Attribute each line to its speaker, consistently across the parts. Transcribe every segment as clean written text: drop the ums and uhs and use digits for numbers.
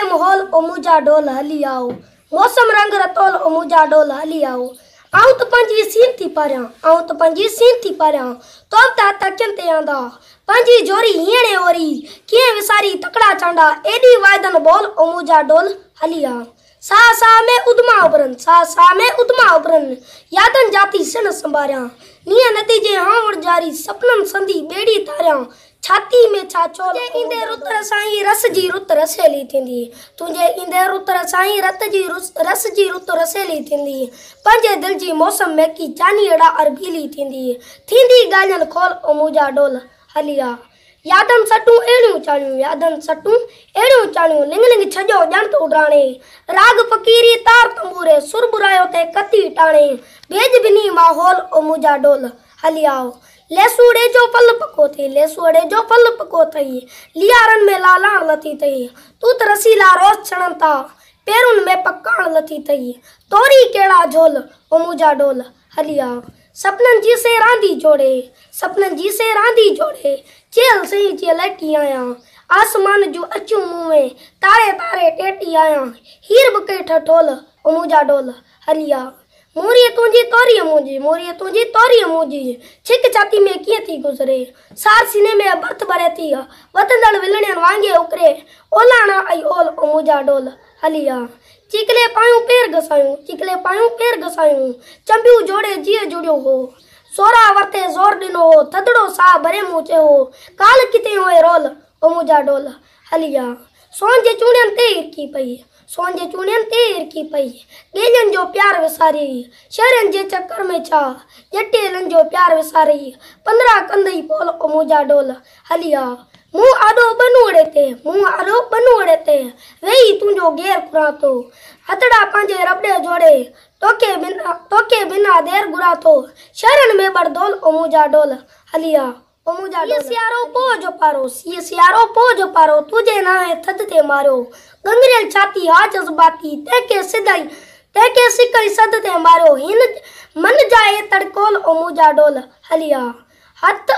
Speaker 1: रे माहौल ओ मुजा डोल हली आओ मौसम रंग रतोल ओ मुजा डोल हली आओ आऊं तो पंजी सीन थी पारियां तो तकियन ते आंदा पंजी जोरी हीणे ओरी किए विसारी तकड़ा चांडा एडी वायदन बोल ओ मुजा डोल हली आ सा में उदमा उबरन यादन जाती सिन संभारिया निया नतीजे हावड़ जारी सपनन संधी बेड़ी तारिया छाती में छाचो इंदे रुतर साई रस जी रुत रसेली थींदी तुझे इंदे रुतर साई रस जी रुत रसेली थींदी पंजे दिल जी मौसम में की चानी एड़ा अरबीली थींदी गालन खोल ओ मुजा डोल हलिया यादन सटू एड़ियों चाणियों लिंग लिंग छजो जंत उड़ाने राग फकीरी तार तंबूरे सुर बुरायो ते कती टाणे भेज बिनी माहौल ओ मुजा डोल हलियाओ लेसूड़े जो फल पको थई लियारन में लालान लती थई तूत रसीला रोज छणता पेरुन में पक्कान लती थई तोरी केड़ा झोल ओ मुजा डोल हलिया सपनन जी से रांधी जोड़े चेल सही चेलटी आया आसमान जो अचू मुँह में तारे टेटी आया हीर बके ठठोल ओ मुजा डोल हलिया मोरिये तुझी तोरी मुझी छिक छाती में किए थी गुजरे सार सीने में बर्त भरे थी वतंदड़ विलणियन वांगे उकरे ओलाना आई ओल ओ मुजा डोल हलिया चिकले पायूं पेर घसायूं चंबियू जोड़े जिए जुड़ियो हो सोरा वरते जोर दिनो हो थदड़ो सा भरे मुचे हो काल किते होए रोल ओ मुजा डोल हलिया सोंजे चूणियन ते इरकी पई गेजन जो प्यार विसारी शहरन जे चक्कर में छा जटेलन जो प्यार विसारी 15 कंदई पोल ओ मुजा डोल हलिया मुँह आडो बनू अड़े ते वेही तुंजो गेर कुरातो हथड़ा पांजे रबड़े जोड़े तोके बिना देर गुरातो शहरन में बरदोल ओ मुजा डोल हलिया ओ मुजा डोल ये सियारो पो जो पारो तुझे ना है थद ते मारो गंगरेल छाती हा जज्बाती तेके सिकई सद ते मारो हिन मन जाए तड़कोल ओ मुजा डोल हलिया हथ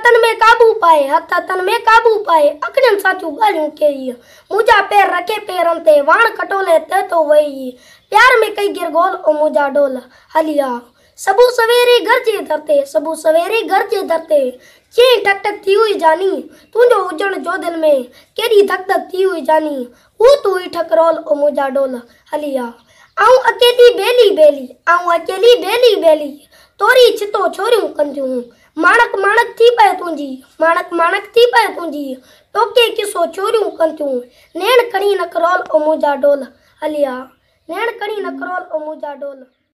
Speaker 1: तन में काबू पाए अकड़न साचू गालियों के मुजा पैर रखे पेरन ते वाण कटोले ते तो वही प्यार में कई गिरगोल ओ मुजा डोल हलिया सबू सवेरे घर जे धरते चीं टक टक थी हुई जानी तुझो उजण जो दिल में केड़ी धक धक थी हुई जानी ऊ तू ही ठकरोल ओ मुजा डोल हलिया आऊं अकेली बेली तोरी छितो छोरियूं कंदियूं माणक थी पए तुंजी टोके किसो चोरियूं कंदियूं नेण कणी न करोल ओ मुजा डोल हलिया नेण कणी न करोल ओ मुजा डोल।